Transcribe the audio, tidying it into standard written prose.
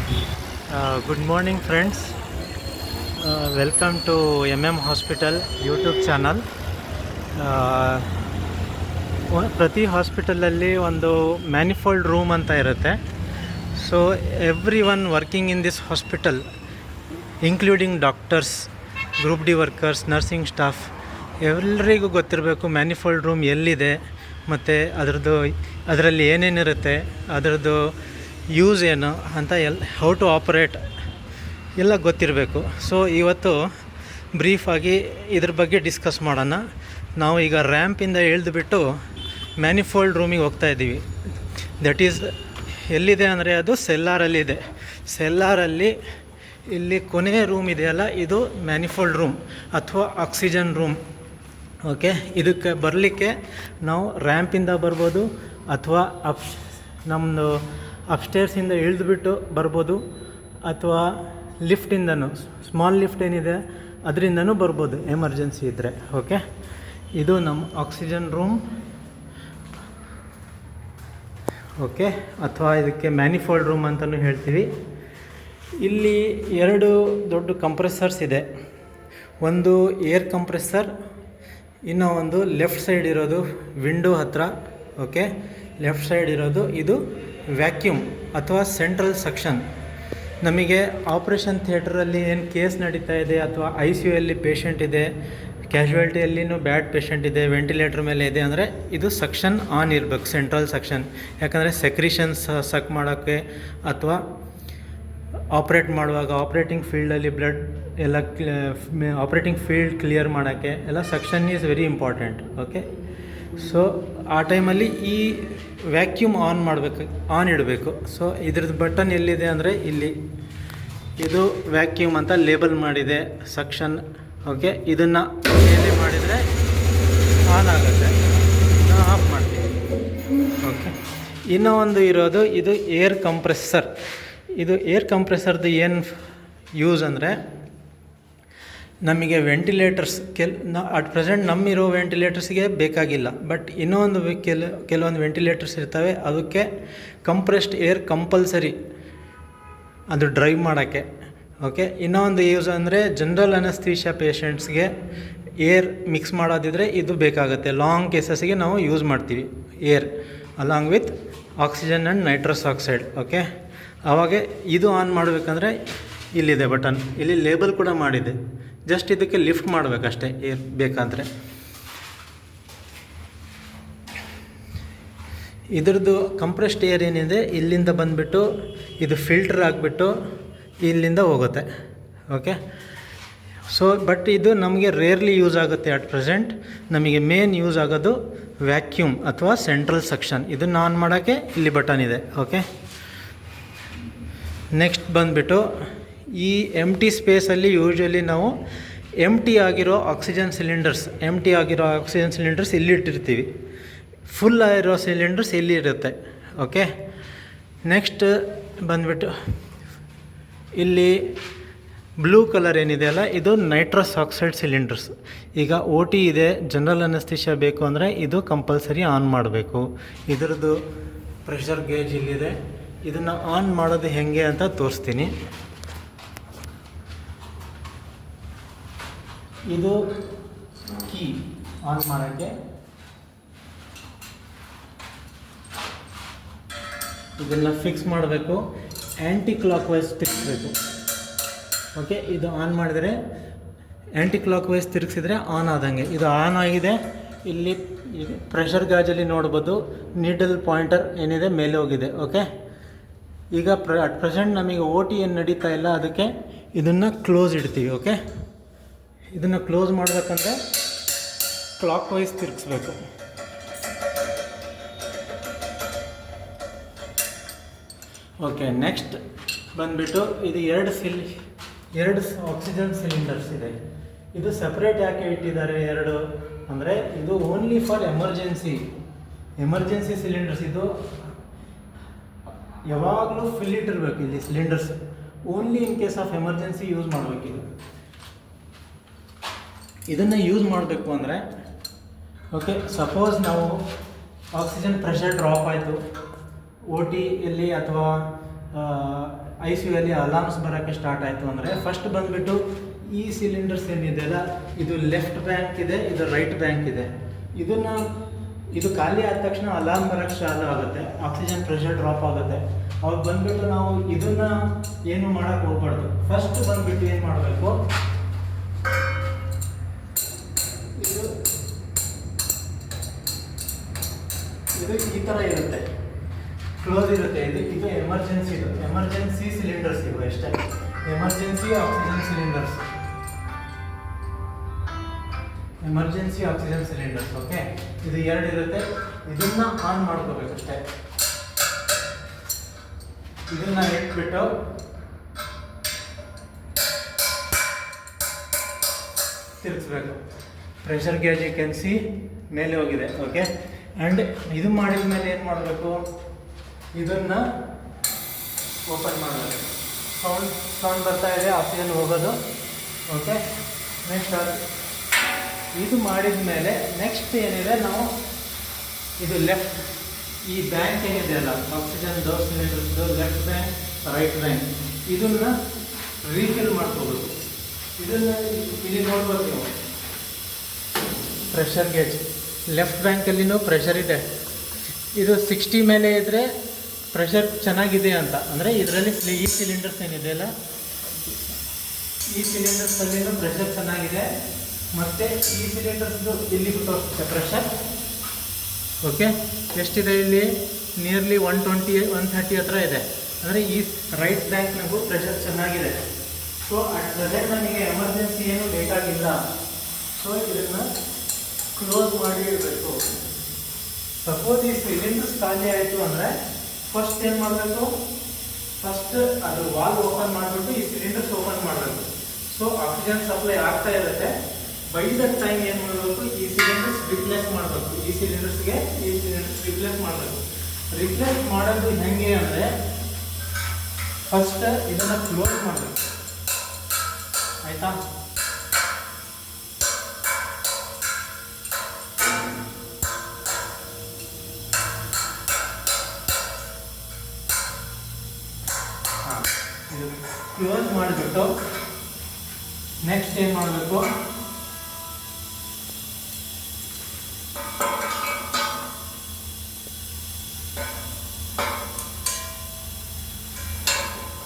Good morning, friends. Welcome to Hospital YouTube channel. ಪ್ರತಿ ಹಾಸ್ಪಿಟಲಲ್ಲಿ ಒಂದು ಮ್ಯಾನಿಫೋಲ್ಡ್ ರೂಮ್ ಅಂತ ಇರುತ್ತೆ. So every one working in this hospital, including doctors, group D workers, nursing staff, ಎಲ್ಲರಿಗೂ ಗೊತ್ತಿರಬೇಕು manifold room ಎಲ್ಲಿದೆ ಮತ್ತು ಅದರಲ್ಲಿ ಏನೇನಿರುತ್ತೆ, ಅದರದ್ದು ಯೂಸ್ ಏನು ಅಂತ ಹೌ ಟು ಆಪರೇಟ್ ಎಲ್ಲ ಗೊತ್ತಿರಬೇಕು. ಸೊ ಇವತ್ತು ಬ್ರೀಫಾಗಿ ಇದ್ರ ಬಗ್ಗೆ ಡಿಸ್ಕಸ್ ಮಾಡೋಣ. ನಾವು ಈಗ ರ್ಯಾಂಪಿಂದ ಇಳಿದುಬಿಟ್ಟು ಮ್ಯಾನಿಫೋಲ್ಡ್ ರೂಮಿಗೆ ಹೋಗ್ತಾ ಇದ್ದೀವಿ. ದಟ್ ಈಸ್ ಎಲ್ಲಿದೆ ಅಂದರೆ ಅದು ಸೆಲ್ಲಾರಲ್ಲಿದೆ. ಸೆಲ್ಲಾರಲ್ಲಿ ಇಲ್ಲಿ ಕೊನೆಯ ರೂಮ್ ಇದೆಯಲ್ಲ, ಇದು ಮ್ಯಾನಿಫೋಲ್ಡ್ ರೂಮ್ ಅಥವಾ ಆಕ್ಸಿಜನ್ ರೂಮ್. ಓಕೆ, ಇದಕ್ಕೆ ಬರಲಿಕ್ಕೆ ನಾವು ರ್ಯಾಂಪಿಂದ ಬರ್ಬೋದು ಅಥವಾ ನಮ್ಮದು ಅಪ್ಸ್ಟೇರ್ಸಿಂದ ಇಳಿದುಬಿಟ್ಟು ಬರ್ಬೋದು, ಅಥವಾ ಲಿಫ್ಟಿಂದನೂ, ಸ್ಮಾಲ್ ಲಿಫ್ಟ್ ಏನಿದೆ ಅದರಿಂದನೂ ಬರ್ಬೋದು ಎಮರ್ಜೆನ್ಸಿ ಇದ್ದರೆ. ಓಕೆ, ಇದು ನಮ್ಮ ಆಕ್ಸಿಜನ್ ರೂಮ್. ಓಕೆ, ಅಥವಾ ಇದಕ್ಕೆ ಮ್ಯಾನಿಫೋಲ್ಡ್ ರೂಮ್ ಅಂತಲೂ ಹೇಳ್ತೀವಿ. ಇಲ್ಲಿ ಎರಡು ದೊಡ್ಡ ಕಂಪ್ರೆಸರ್ಸ್ ಇದೆ. ಒಂದು ಏರ್ ಕಂಪ್ರೆಸರ್, ಇನ್ನೂ ಒಂದು ಲೆಫ್ಟ್ ಸೈಡ್ ಇರೋದು ವಿಂಡೋ ಹತ್ರ. ಓಕೆ, ಲೆಫ್ಟ್ ಸೈಡ್ ಇರೋದು ಇದು ವ್ಯಾಕ್ಯೂಮ್ ಅಥವಾ ಸೆಂಟ್ರಲ್ ಸೆಕ್ಷನ್. ನಮಗೆ ಆಪ್ರೇಷನ್ ಥಿಯೇಟ್ರಲ್ಲಿ ಏನು ಕೇಸ್ ನಡೀತಾ ಇದೆ ಅಥವಾ ICUಯಲ್ಲಿ ಪೇಷಂಟ್ ಇದೆ, ಕ್ಯಾಶುಯಾಲಿಟಿಯಲ್ಲಿನೂ ಬ್ಯಾಡ್ ಪೇಷಂಟ್ ಇದೆ, ವೆಂಟಿಲೇಟರ್ ಮೇಲೆ ಇದೆ ಅಂದರೆ ಇದು ಸೆಕ್ಷನ್ ಆನ್ ಇರಬೇಕು, ಸೆಂಟ್ರಲ್ ಸೆಕ್ಷನ್. ಯಾಕಂದರೆ ಸೆಕ್ರಿಷನ್ಸ್ ಸಕ್ ಮಾಡೋಕ್ಕೆ ಅಥವಾ ಆಪ್ರೇಟ್ ಮಾಡುವಾಗ ಆಪ್ರೇಟಿಂಗ್ ಫೀಲ್ಡಲ್ಲಿ ಬ್ಲಡ್ ಎಲ್ಲ ಆಪ್ರೇಟಿಂಗ್ ಫೀಲ್ಡ್ ಕ್ಲಿಯರ್ ಮಾಡೋಕ್ಕೆ ಎಲ್ಲ section is very important. Okay, so ಆ ಟೈಮಲ್ಲಿ ಈ ವ್ಯಾಕ್ಯೂಮ್ ಆನ್ ಇಡಬೇಕು. ಸೊ ಇದ್ರದ್ದು ಬಟನ್ ಎಲ್ಲಿದೆ ಅಂದರೆ ಇಲ್ಲಿ, ಇದು ವ್ಯಾಕ್ಯೂಮ್ ಅಂತ ಲೇಬಲ್ ಮಾಡಿದೆ ಸೆಕ್ಷನ್. ಓಕೆ, ಇದನ್ನು ಮೇಲೆ ಮಾಡಿದರೆ ಆನ್ ಆಗುತ್ತೆ, ನಾವು ಆಫ್ ಮಾಡ್ತೀವಿ. ಓಕೆ, ಇನ್ನೂ ಒಂದು ಇರೋದು ಇದು ಏರ್ ಕಂಪ್ರೆಸರ್. ಇದು ಏರ್ ಕಂಪ್ರೆಸರ್ದು ಏನು ಯೂಸ್ ಅಂದರೆ, ನಮಗೆ ವೆಂಟಿಲೇಟರ್ಸ್ ಅಟ್ ಪ್ರೆಸೆಂಟ್ ನಮ್ಮಿರೋ ವೆಂಟಿಲೇಟರ್ಸ್ಗೆ ಬೇಕಾಗಿಲ್ಲ, ಬಟ್ ಇನ್ನೊಂದು ಕೆಲವೊಂದು ವೆಂಟಿಲೇಟರ್ಸ್ ಇರ್ತವೆ, ಅದಕ್ಕೆ ಕಂಪ್ರೆಸ್ಡ್ ಏರ್ ಕಂಪಲ್ಸರಿ ಅದು ಡ್ರೈವ್ ಮಾಡೋಕ್ಕೆ. ಓಕೆ, ಇನ್ನೊಂದು ಯೂಸ್ ಅಂದರೆ ಜನರಲ್ ಅನಸ್ಥೀಷಿಯಾ ಪೇಷಂಟ್ಸ್ಗೆ ಏರ್ ಮಿಕ್ಸ್ ಮಾಡೋದಿದ್ರೆ ಇದು ಬೇಕಾಗುತ್ತೆ. ಲಾಂಗ್ ಕೇಸಸ್ಗೆ ನಾವು ಯೂಸ್ ಮಾಡ್ತೀವಿ air along with oxygen and nitrous oxide. Okay, ಆವಾಗ ಇದು ಆನ್ ಮಾಡಬೇಕಂದ್ರೆ ಇಲ್ಲಿದೆ ಬಟನ್, ಇಲ್ಲಿ ಲೇಬಲ್ ಕೂಡ ಮಾಡಿದೆ. ಜಸ್ಟ್ ಇದಕ್ಕೆ ಲಿಫ್ಟ್ ಮಾಡಬೇಕಷ್ಟೇ ಏರ್ ಬೇಕಾದರೆ. ಇದ್ರದ್ದು ಕಂಪ್ರೆಸ್ಡ್ ಏರ್ ಏನಿದೆ ಇಲ್ಲಿಂದ ಬಂದುಬಿಟ್ಟು ಇದು ಫಿಲ್ಟರ್ ಆಗಿಬಿಟ್ಟು ಇಲ್ಲಿಂದ ಹೋಗುತ್ತೆ. ಓಕೆ, ಸೊ ಬಟ್ ಇದು ನಮಗೆ ರೇರ್ಲಿ ಯೂಸ್ ಆಗುತ್ತೆ ಅಟ್ ಪ್ರೆಸೆಂಟ್. ನಮಗೆ ಮೇನ್ ಯೂಸ್ ಆಗೋದು ವ್ಯಾಕ್ಯೂಮ್ ಅಥವಾ ಸೆಂಟ್ರಲ್ ಸೆಕ್ಷನ್. ಇದನ್ನು ಆನ್ ಮಾಡೋಕ್ಕೆ ಇಲ್ಲಿ ಬಟನ್ ಇದೆ. ಓಕೆ, ನೆಕ್ಸ್ಟ್ ಬಂದುಬಿಟ್ಟು ಈ ಎಂಟಿ ಸ್ಪೇಸಲ್ಲಿ ಯೂಶ್ವಲಿ ನಾವು ಎಂಟಿ ಆಗಿರೋ ಆಕ್ಸಿಜನ್ ಸಿಲಿಂಡರ್ಸ್ ಇಲ್ಲಿ ಇಟ್ಟಿರ್ತೀವಿ. ಫುಲ್ ಆಗಿರೋ ಸಿಲಿಂಡರ್ಸ್ ಇಲ್ಲಿ ಇರುತ್ತೆ. ಓಕೆ, ನೆಕ್ಸ್ಟ್ ಬಂದುಬಿಟ್ಟು ಇಲ್ಲಿ ಬ್ಲೂ ಕಲರ್ ಏನಿದೆಯಲ್ಲ, ಇದು ನೈಟ್ರಸ್ ಆಕ್ಸೈಡ್ ಸಿಲಿಂಡರ್ಸ್. ಈಗ OT ಇದೆ, ಜನರಲ್ ಅನಸ್ಥೀಷಿಯಾ ಬೇಕು ಅಂದರೆ ಇದು ಕಂಪಲ್ಸರಿ ಆನ್ ಮಾಡಬೇಕು. ಇದರದ್ದು ಪ್ರೆಷರ್ ಗೇಜ್ ಇಲ್ಲಿದೆ. ಇದನ್ನು ಆನ್ ಮಾಡೋದು ಹೇಗೆ ಅಂತ ತೋರಿಸ್ತೀನಿ. ಇದು ಕೀ ಆನ್ ಮಾಡೋಕ್ಕೆ. ಇದನ್ನು ಫಿಕ್ಸ್ ಮಾಡಬೇಕು, ಆ್ಯಂಟಿ ಕ್ಲಾಕ್ ವೈಸ್ ತಿರುಗಿಸ್ಬೇಕು. ಓಕೆ, ಇದು ಆನ್ ಮಾಡಿದರೆ ಆ್ಯಂಟಿ ಕ್ಲಾಕ್ ವೈಸ್ ತಿರುಗಿಸಿದ್ರೆ ಆನ್ ಆದಂಗೆ. ಇದು ಆನ್ ಆಗಿದೆ. ಇಲ್ಲಿ ಪ್ರೆಷರ್ ಗಾಜಲ್ಲಿ ನೋಡ್ಬೋದು, ನೀಡಲ್ ಪಾಯಿಂಟರ್ ಏನಿದೆ ಮೇಲೆ ಹೋಗಿದೆ. ಓಕೆ, ಈಗ ಅಟ್ ಪ್ರೆಸೆಂಟ್ ನಮಗೆ OT ಏನು ನಡೀತಾ ಇಲ್ಲ, ಅದಕ್ಕೆ ಇದನ್ನು ಕ್ಲೋಸ್ ಇಡ್ತೀವಿ. ಓಕೆ, ಇದನ್ನು ಕ್ಲೋಸ್ ಮಾಡಬೇಕಂದ್ರೆ ಕ್ಲಾಕ್ ವೈಸ್ ತಿರುಗಿಸ್ಬೇಕು. ಓಕೆ, ನೆಕ್ಸ್ಟ್ ಬಂದುಬಿಟ್ಟು ಇದು ಎರಡು ಆಕ್ಸಿಜನ್ ಸಿಲಿಂಡರ್ಸ್ ಇದೆ. ಇದು ಸಪ್ರೇಟ್ ಯಾಕೆ ಇಟ್ಟಿದ್ದಾರೆ ಎರಡು ಅಂದರೆ, ಇದು ಓನ್ಲಿ ಫಾರ್ ಎಮರ್ಜೆನ್ಸಿ ಸಿಲಿಂಡರ್ಸ್. ಇದು ಯಾವಾಗಲೂ ಫಿಲ್ ಇಟ್ಟಿರಬೇಕು ಇಲ್ಲಿ cylinders. Only in case of emergency use ಮಾಡಬೇಕಿದು. ಇದನ್ನು ಯೂಸ್ ಮಾಡಬೇಕು ಅಂದರೆ, ಓಕೆ, ಸಪೋಸ್ ನಾವು ಆಕ್ಸಿಜನ್ ಪ್ರೆಷರ್ ಡ್ರಾಪ್ ಆಯಿತು OTಯಲ್ಲಿ ಅಥವಾ ಐ ಸಿ ಯುಯಲ್ಲಿ ಅಲಾರ್ಮ್ಸ್ ಬರೋಕ್ಕೆ ಸ್ಟಾರ್ಟ್ ಆಯಿತು ಅಂದರೆ ಫಸ್ಟ್ ಬಂದುಬಿಟ್ಟು ಈ ಸಿಲಿಂಡರ್ಸ್ ಏನಿದೆಯಲ್ಲ ಇದು ಲೆಫ್ಟ್ ಬ್ಯಾಂಕ್ ಇದೆ, ಇದು ರೈಟ್ ಬ್ಯಾಂಕ್ ಇದೆ. ಇದು ಖಾಲಿ ಆದ ತಕ್ಷಣ ಅಲಾರ್ಮ್ ಬರೋಕ್ಕೆ ಚಾಲು ಆಗುತ್ತೆ, ಆಕ್ಸಿಜನ್ ಪ್ರೆಷರ್ ಡ್ರಾಪ್ ಆಗುತ್ತೆ. ಅವಾಗ ಬಂದುಬಿಟ್ಟು ನಾವು ಇದನ್ನು ಏನು ಮಾಡೋಕ್ಕೆ ಹೋಗ್ಬಾರ್ದು. ಫಸ್ಟ್ ಬಂದುಬಿಟ್ಟು ಏನು ಮಾಡಬೇಕು, ಇದು ಈ ಥರ ಇರುತ್ತೆ, ಕ್ಲೋಸ್ ಇರುತ್ತೆ. ಇದು ಎಮರ್ಜೆನ್ಸಿ ಸಿಲಿಂಡರ್ಸ್ ಇವು ಅಷ್ಟೇ, ಎಮರ್ಜೆನ್ಸಿ ಆಕ್ಸಿಜನ್ ಸಿಲಿಂಡರ್ಸ್. ಓಕೆ, ಇದು ಎರಡು ಇರುತ್ತೆ. ಇದನ್ನ ಆನ್ ಮಾಡ್ಕೋಬೇಕಷ್ಟೇ. ಇದನ್ನ ಇಟ್ಬಿಟ್ಟು ತಿರ್ಗಿಸ್ಬೇಕು. Pressure gauge you can see ಮೇಲೆ ಹೋಗಿದೆ. ಓಕೆ, ಆ್ಯಂಡ್ ಇದು ಮಾಡಿದ ಮೇಲೆ ಏನು ಮಾಡಬೇಕು, ಇದನ್ನು ಓಪನ್ ಮಾಡಬೇಕು. ಸೌಂಡ್ ಬರ್ತಾ ಇದೆ, ಆಕ್ಸಿಜನ್ ಹೋಗೋದು. ಓಕೆ, ನೆಕ್ಸ್ಟ್ ಇದು ಮಾಡಿದ ಮೇಲೆ ನೆಕ್ಸ್ಟ್ ಏನಿದೆ, ನಾವು ಇದು ಲೆಫ್ಟ್ ಈ ಬ್ಯಾಂಕ್ ಏನಿದೆ ಅಲ್ಲ ಆಕ್ಸಿಜನ್ ಸಿಲಿಂಡರ್ಸ್ದು ಲೆಫ್ಟ್ ಬ್ಯಾಂಕ್ ರೈಟ್ ಬ್ಯಾಂಕ್, ಇದನ್ನು ರೀಫಿಲ್ ಮಾಡ್ಕೋಬೇಕು. ಇದನ್ನು ಇಲ್ಲಿ ನೋಡ್ಬೋದು ನೀವು, ಪ್ರೆಷರ್ ಗೇಜ್ ಲೆಫ್ಟ್ ಬ್ಯಾಂಕಲ್ಲಿನೂ ಪ್ರೆಷರ್ ಇದೆ. ಇದು 60 ಮೇಲೆ ಇದ್ದರೆ ಪ್ರೆಷರ್ ಚೆನ್ನಾಗಿದೆ ಅಂತ, ಅಂದರೆ ಇದರಲ್ಲಿ ಈ ಸಿಲಿಂಡರ್ಸ್ ಏನಿದೆ ಅಲ್ಲ ಈ ಸಿಲಿಂಡರ್ಸಲ್ಲಿನೂ ಪ್ರೆಷರ್ ಚೆನ್ನಾಗಿದೆ. ಮತ್ತು ಈ ಸಿಲಿಂಡರ್ಸ್ದು ಇಲ್ಲಿ ತೋರಿಸುತ್ತೆ ಪ್ರೆಷರ್. ಓಕೆ, ಎಷ್ಟಿದೆ ಇಲ್ಲಿ, ನಿಯರ್ಲಿ 120-130 ಹತ್ರ ಇದೆ. ಅಂದರೆ ಈ ರೈಟ್ ಬ್ಯಾಂಕ್ನಾಗೂ ಪ್ರೆಷರ್ ಚೆನ್ನಾಗಿದೆ. ಸೊ ಅಟ್ ಪ್ರೆಸೆಂಟ್ ನನಗೆ ಎಮರ್ಜೆನ್ಸಿ ಏನು ಬೇಕಾಗಿಲ್ಲ. ಸೊ ಇದನ್ನು ಕ್ಲೋಸ್ ಮಾಡಿ ಇಡಬೇಕು. ಸಪೋಸ್ ಈ ಸಿಲಿಂಡರ್ಸ್ ಖಾಲಿ ಆಯಿತು ಅಂದರೆ ಫಸ್ಟ್ ಏನು ಮಾಡಬೇಕು, ಫಸ್ಟ್ ಅದು ವಾಲ್ವ್ ಓಪನ್ ಮಾಡಿಬಿಟ್ಟು ಈ ಸಿಲಿಂಡರ್ಸ್ ಓಪನ್ ಮಾಡಬೇಕು. ಸೊ ಆಕ್ಸಿಜನ್ ಸಪ್ಲೈ ಆಗ್ತಾ ಇರುತ್ತೆ. ಬೈ ದಟ್ ಟೈಮ್ ಏನು ಮಾಡಬೇಕು, ಈ ಸಿಲಿಂಡರ್ಸ್ ರಿಪ್ಲೇಸ್ ಮಾಡಬೇಕು. ಈ ಸಿಲಿಂಡರ್ಸ್ ರಿಪ್ಲೇಸ್ ಮಾಡಬೇಕು. ರಿಪ್ಲೇಸ್ ಮಾಡೋದು ಹೆಂಗೆ ಅಂದರೆ ಫಸ್ಟ್ ಇದನ್ನು ಕ್ಲೋಸ್ ಮಾಡಬೇಕು. ಆಯಿತಾ, ಕ್ಲೋಸ್ ಮಾಡಿಬಿಟ್ಟು ನೆಕ್ಸ್ಟ್ ಏನು ಮಾಡಬೇಕು,